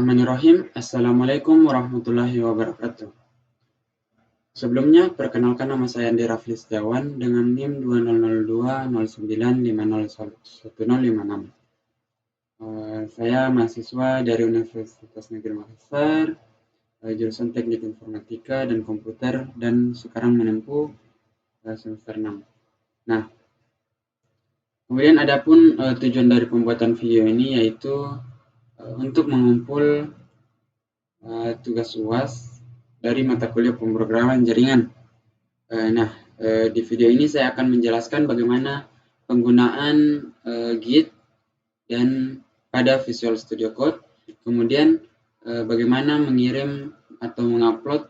Bismillahirrahmanirrahim. Assalamualaikum warahmatullahi wabarakatuh. Sebelumnya, perkenalkan nama saya Andi Rafli Setiawan dengan NIM 200209501056. Saya mahasiswa dari Universitas Negeri Makassar, jurusan Teknik Informatika dan Komputer, dan sekarang menempuh semester 6. Nah, kemudian adapun tujuan dari pembuatan video ini yaitu untuk mengumpul tugas UAS dari mata kuliah pemrograman jaringan. Di video ini saya akan menjelaskan bagaimana penggunaan Git dan pada Visual Studio Code, kemudian bagaimana mengirim atau mengupload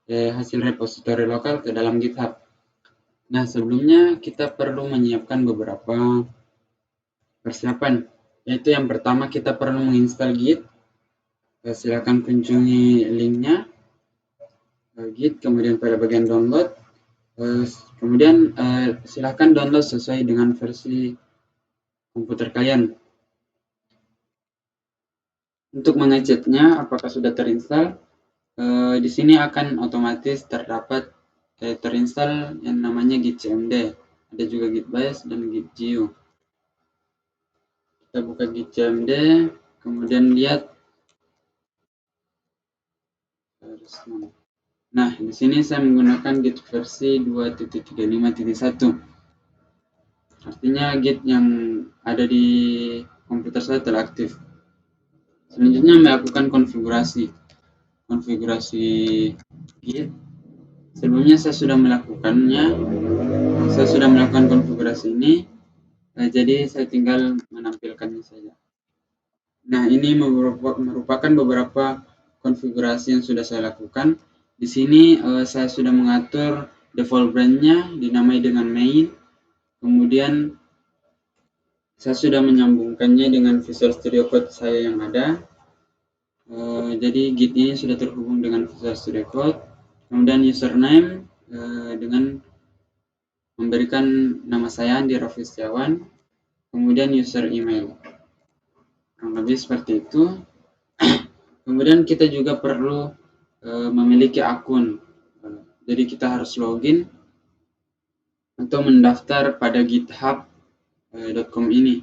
hasil repositori lokal ke dalam GitHub. Nah, sebelumnya kita perlu menyiapkan beberapa persiapan, yaitu yang pertama kita perlu menginstal Git. Silakan kunjungi linknya, Git, kemudian pada bagian download, kemudian silakan download sesuai dengan versi komputer kalian. Untuk mengeceknya apakah sudah terinstall, di sini akan otomatis terdapat terinstall yang namanya gitcmd, ada juga gitbash dan gitgeo. Kita buka gitcmd, kemudian lihat. Nah, di sini saya menggunakan Git versi 2.35.1. Artinya Git yang ada di komputer saya telah aktif. Selanjutnya melakukan konfigurasi Git. Sebelumnya saya sudah melakukannya. Saya sudah melakukan konfigurasi ini. Jadi saya tinggal menampilkannya saja. Nah, ini merupakan beberapa konfigurasi yang sudah saya lakukan. Di sini saya sudah mengatur default brand-nya dinamai dengan main. Kemudian saya sudah menyambungkannya dengan Visual Studio Code saya yang ada. Jadi Git ini sudah terhubung dengan Visual Studio Code. Kemudian username dengan memberikan nama saya Andi Rafli Setiawan. Kemudian user email. Kurang lebih seperti itu. Kemudian kita juga perlu memiliki akun. Jadi kita harus login atau mendaftar pada github.com ini.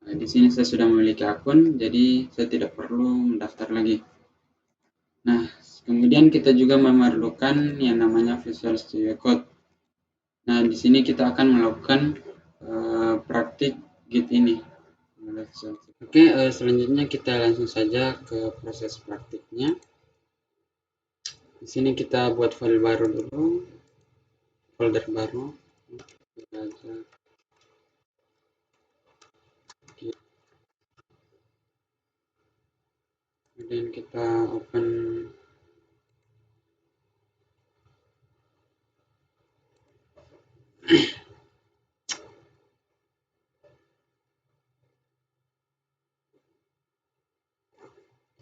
Di sini saya sudah memiliki akun, jadi saya tidak perlu mendaftar lagi. Nah, kemudian kita juga memerlukan yang namanya Visual Studio Code. Nah, di sini kita akan melakukan praktik Git ini. Oke, selanjutnya kita langsung saja ke proses praktiknya. Di sini kita buat file baru dulu, folder baru. Kemudian kita open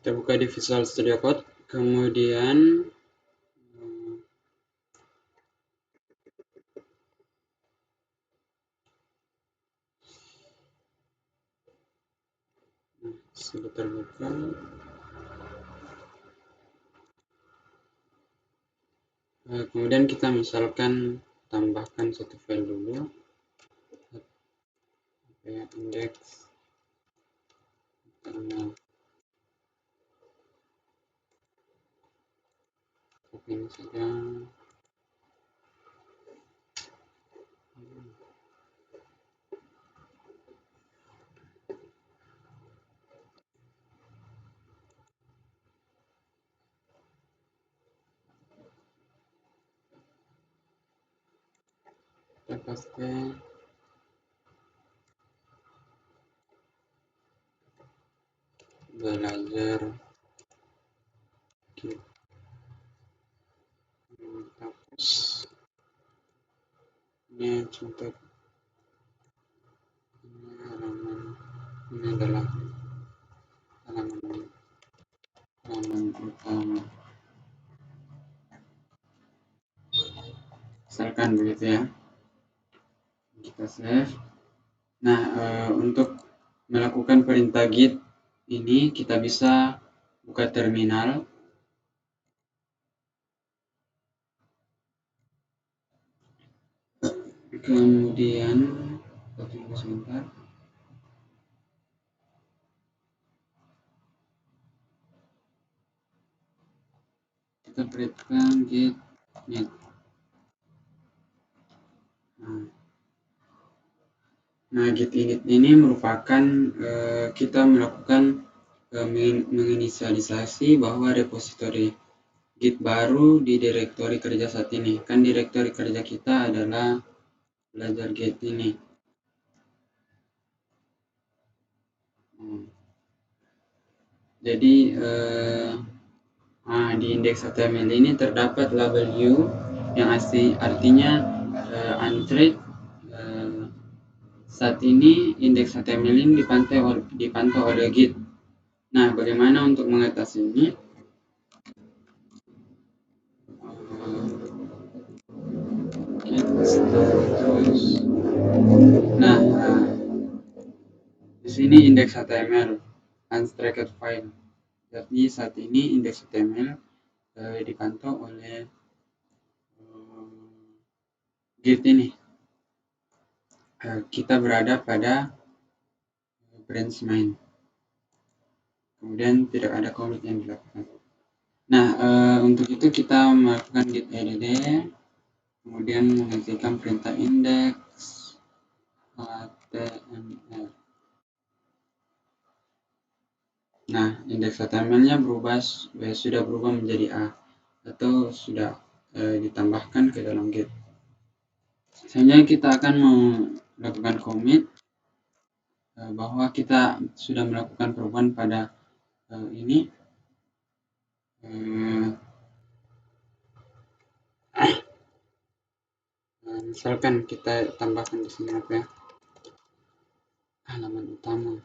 kita buka di Visual Studio Code, kemudian sudah terbuka. Kemudian kita misalkan tambahkan satu file dulu, index ini saja. Kita paste belajar Git. Hapus. Ini contoh. Ini halaman. Ini adalah halaman utama. Misalkan begitu ya. Kita save. Nah, untuk melakukan perintah Git ini kita bisa buka terminal. Kemudian tunggu sebentar. Kita createkan git init. Nah, git init ini merupakan kita melakukan menginisialisasi bahwa repositori git baru di direktori kerja saat ini. Kan direktori kerja kita adalah belajar git ini. Jadi di indeks HTML ini terdapat label u yang artinya unthread. Saat ini indeks HTML ini dipantau oleh Git. Nah, bagaimana untuk mengatasi ini? Git status. Nah, di sini indeks HTML unstructured file. Jadi saat ini indeks HTML dipantau oleh Git ini. Kita berada pada branch main. Kemudian tidak ada commit yang dilakukan. Nah, untuk itu kita melakukan git add, kemudian mengetikkan perintah index HTML. Nah, indeks HTML-nya sudah berubah menjadi A atau sudah ditambahkan ke dalam git. Selanjutnya kita akan melakukan commit bahwa kita sudah melakukan perubahan pada ini. Misalkan kita tambahkan di sini apa ya? Halaman utama.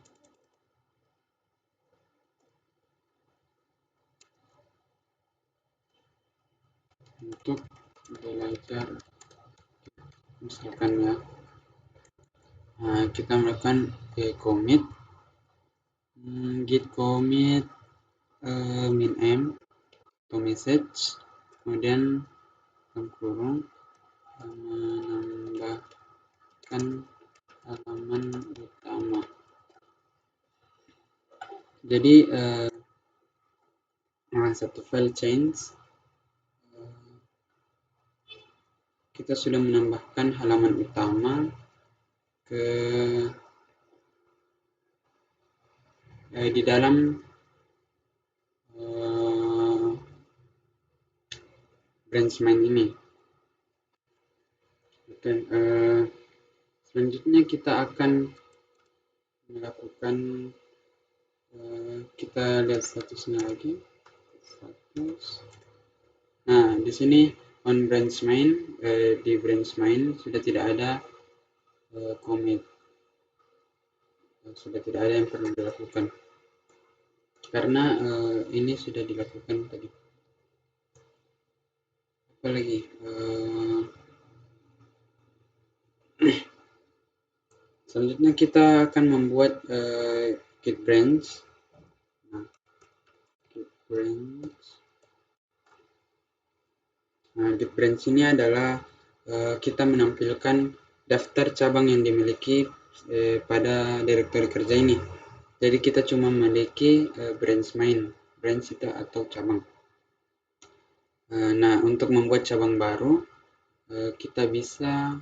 Untuk belajar, misalkan ya. Nah, kita melakukan commit git commit min m atau message, kemudian kurung menambahkan halaman utama. Jadi satu file change kita sudah menambahkan halaman utama ke di dalam branch main ini. Oke, selanjutnya kita akan melakukan kita lihat statusnya lagi. Status. Nah, di sini on branch main, di branch main sudah tidak ada commit, sudah tidak ada yang perlu dilakukan karena ini sudah dilakukan tadi. Apalagi selanjutnya kita akan membuat git branch. Nah, git branch. Nah, git branch ini adalah kita menampilkan daftar cabang yang dimiliki pada direktori kerja ini. Jadi kita cuma memiliki branch main, branch itu atau cabang. Nah, untuk membuat cabang baru, kita bisa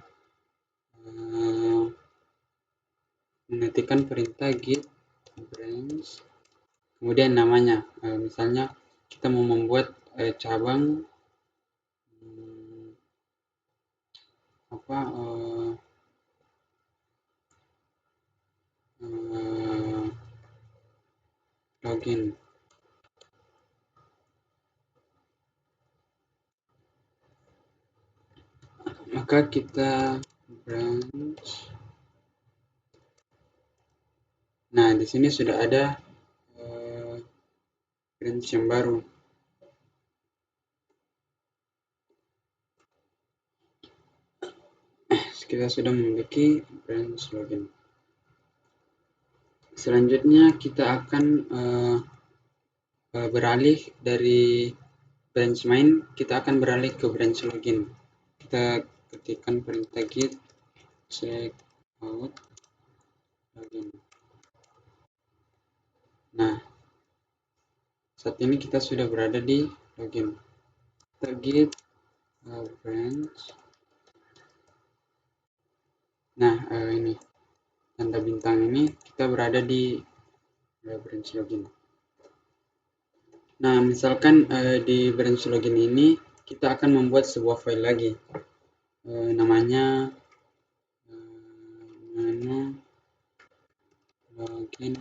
mengetikkan perintah git branch, kemudian namanya. Misalnya kita mau membuat cabang login. Maka kita branch. Nah, di sini sudah ada branch yang baru. Kita sudah memiliki branch login. Selanjutnya kita akan beralih dari branch main, kita akan beralih ke branch login. Kita ketikkan perintah git check out login. Nah, saat ini kita sudah berada di login. Kita git branch. Nah, ini tanda bintang ini kita berada di branch login. Nah, misalkan di branch login ini kita akan membuat sebuah file lagi. Namanya menu login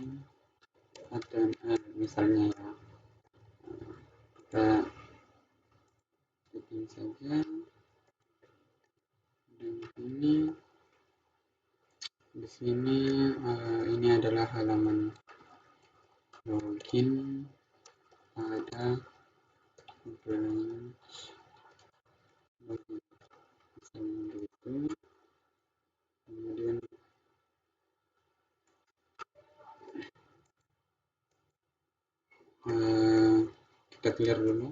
HTML misalnya ya. Kita bikin saja dan ini di sini ini adalah halaman login, ada branch login misalnya begitu. Kemudian kita clear dulu,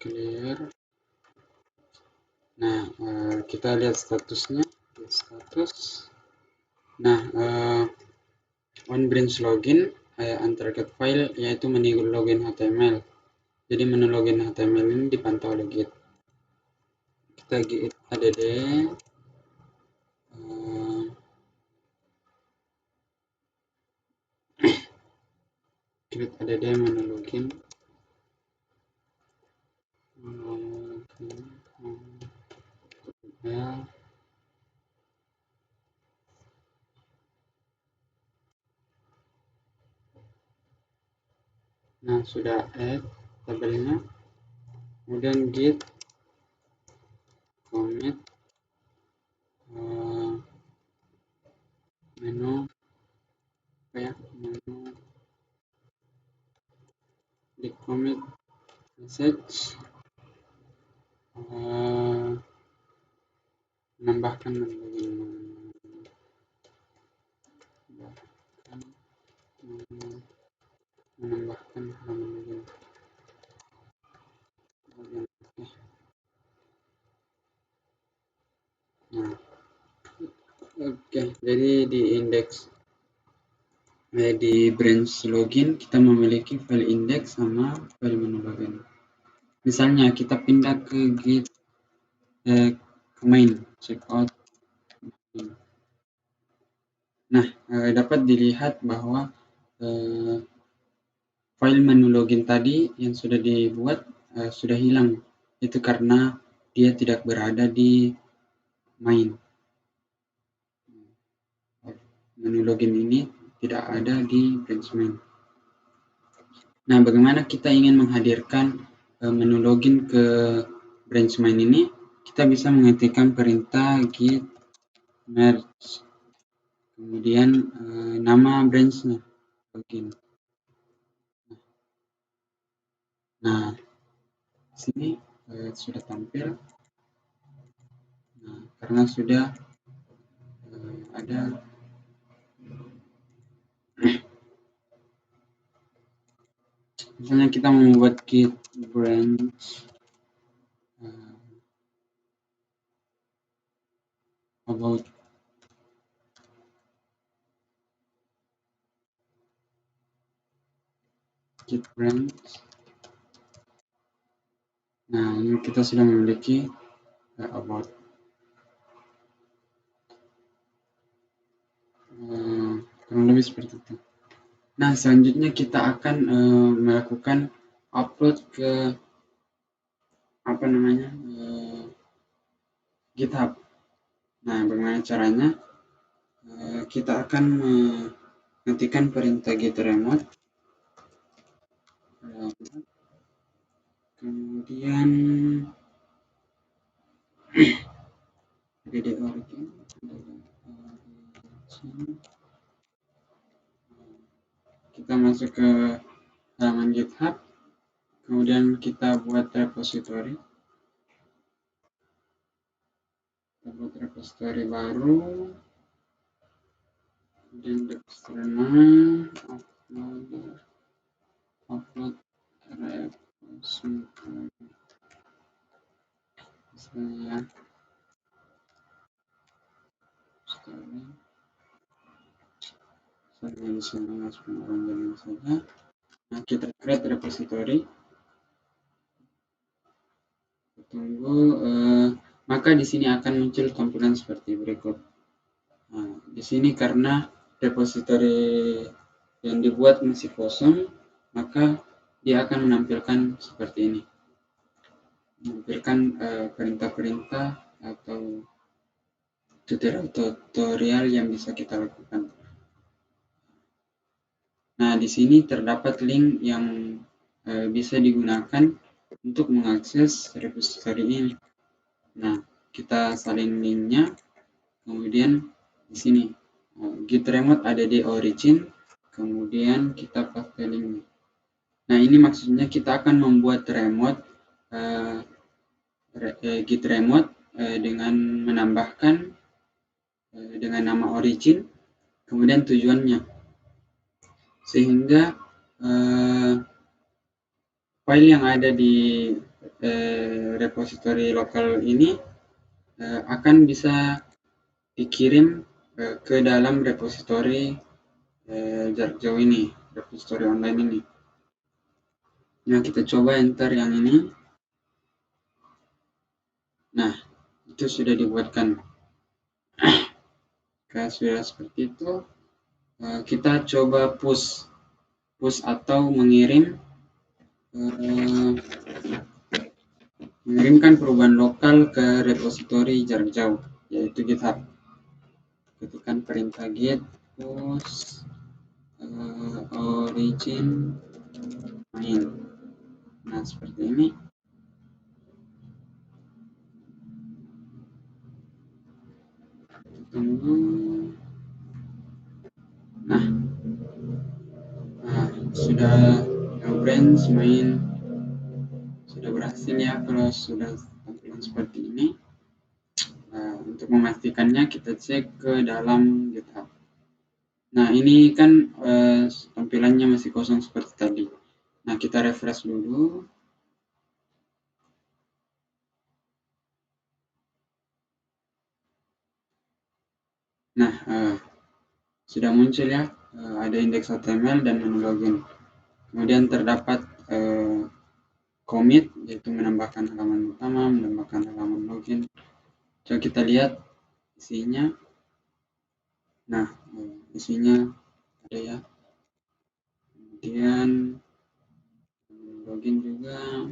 clear. Nah, kita lihat statusnya, status. Nah, on branch login untarget file yaitu menu login HTML. Jadi menu login HTML ini dipantau oleh git. Kita git add git add menu login. Nah, sudah add tabelnya. Kemudian git commit menu menu di commit message, menambahkan menu login, menambahkan halaman login. Nah, oke, jadi di indeks di branch login kita memiliki file index sama file menu login. Misalnya kita pindah ke git ke main checkout. Nah, dapat dilihat bahwa file menu login tadi yang sudah dibuat sudah hilang. Itu karena dia tidak berada di main. Menu login ini tidak ada di branch main. Nah, bagaimana kita ingin menghadirkan menu login ke branch main ini? Kita bisa mengetikkan perintah git merge, kemudian nama branchnya login. Nah, sini sudah tampil. Nah, karena sudah ada misalnya kita membuat git branch about git branch. Nah, ini kita sudah memiliki about kurang lebih seperti itu. Nah, selanjutnya kita akan melakukan upload ke GitHub. Nah, bagaimana caranya? Kita akan mengetikkan perintah git remote, kemudian origin, kita masuk ke halaman GitHub, kemudian kita buat repository. Kita buat repository baru. dan repository upload repository misalnya story saya di sini langsung saja. Nah, kita create repository, tunggu, maka di sini akan muncul tampilan seperti berikut. Nah, di sini karena repository yang dibuat masih kosong, maka dia akan menampilkan seperti ini, menampilkan perintah-perintah atau tutorial yang bisa kita lakukan. Nah, di sini terdapat link yang bisa digunakan untuk mengakses repository ini. Nah, kita salin linknya, kemudian di sini git remote ada di origin, kemudian kita paste linknya. Nah, ini maksudnya kita akan membuat remote git remote dengan menambahkan dengan nama origin, kemudian tujuannya, sehingga file yang ada di repository lokal ini akan bisa dikirim ke dalam repository jarak jauh ini, repository online ini. Nah, kita coba enter yang ini. Nah, itu sudah dibuatkan. Jika sudah seperti itu, kita coba push atau mengirimkan perubahan lokal ke repository jarak jauh, yaitu GitHub. Ketikkan perintah git push origin main. Nah, seperti ini. Tunggu. Nah, sudah branch main sudah berhasil ya. Kalau sudah tampilan seperti ini, untuk memastikannya kita cek ke dalam GitHub. Nah, ini kan tampilannya masih kosong seperti tadi. Nah, kita refresh dulu. Nah, sudah muncul ya, ada indeks HTML dan menu login. Kemudian terdapat commit, yaitu menambahkan halaman utama, menambahkan halaman login. Coba kita lihat isinya. Nah, isinya ada ya. Kemudian login juga.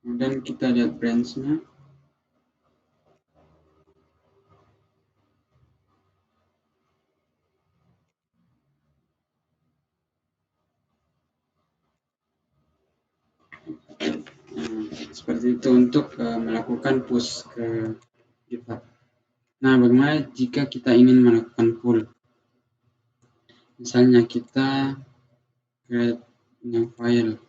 Kemudian kita lihat branch-nya. Seperti itu untuk melakukan push ke GitHub. Nah, bagaimana jika kita ingin melakukan pull? Misalnya kita create new file.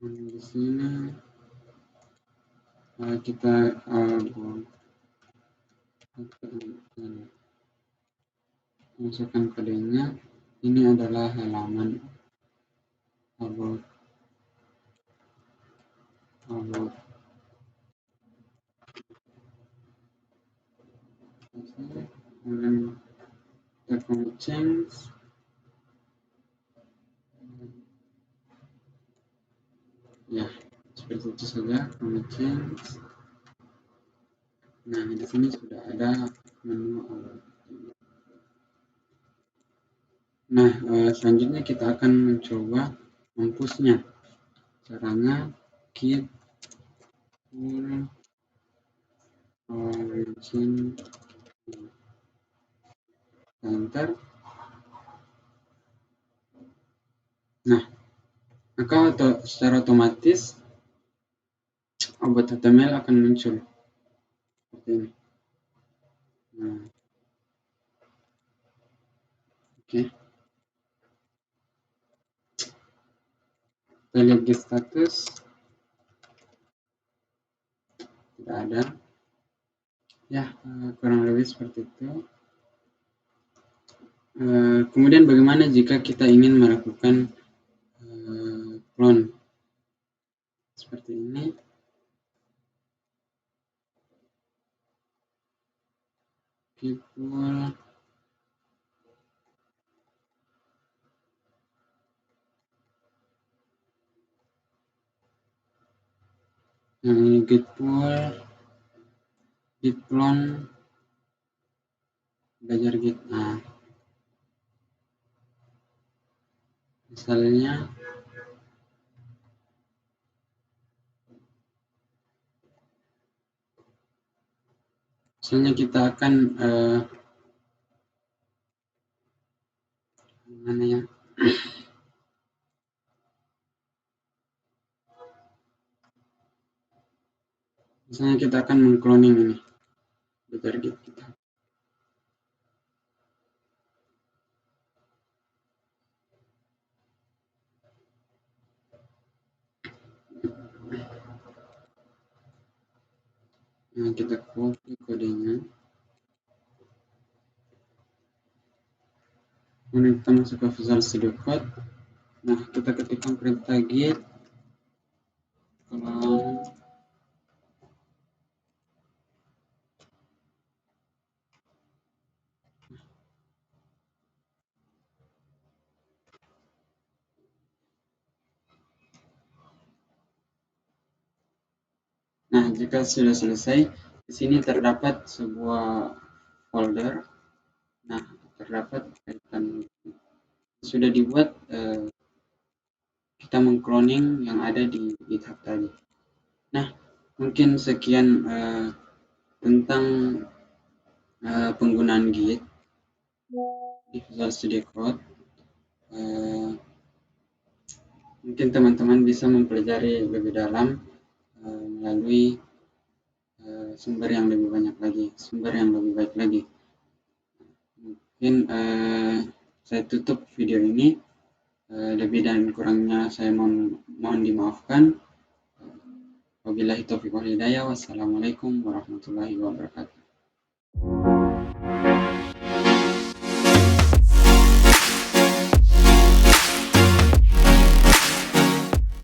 Di sini kita masukkan kodenya. Ini adalah halaman about kemudian kita commit change. Ya, seperti itu saja commit change. Nah, di sini sudah ada menu about. Nah, selanjutnya kita akan mencoba mempushnya. Caranya git pull origin, enter. Nah, maka secara otomatis objek HTML akan muncul seperti ini. Nah, oke. Kita lihat di status, tidak ada. Ya, kurang lebih seperti itu. Kemudian bagaimana jika kita ingin melakukan clone seperti ini? People ini git pull, git clone, belajar git. Nah, misalnya kita akan mana ya? Misalnya kita akan mengcloning ini belajar git kita. Nah, kita copy kodenya. Kemudian kita masuk ke Visual Studio Code. Nah, kita ketikkan perintah git clone. Nah, jika sudah selesai, di sini terdapat sebuah folder. Nah, terdapat kaitan sudah dibuat kita mengcloning yang ada di GitHub tadi. Nah, mungkin sekian tentang penggunaan Git di Visual Studio Code. Mungkin teman-teman bisa mempelajari lebih dalam melalui sumber yang lebih banyak lagi, sumber yang lebih baik lagi. Mungkin saya tutup video ini. Lebih dan kurangnya saya mohon dimaafkan. Wabillahi taufiq wal hidayah. Wassalamualaikum warahmatullahi wabarakatuh.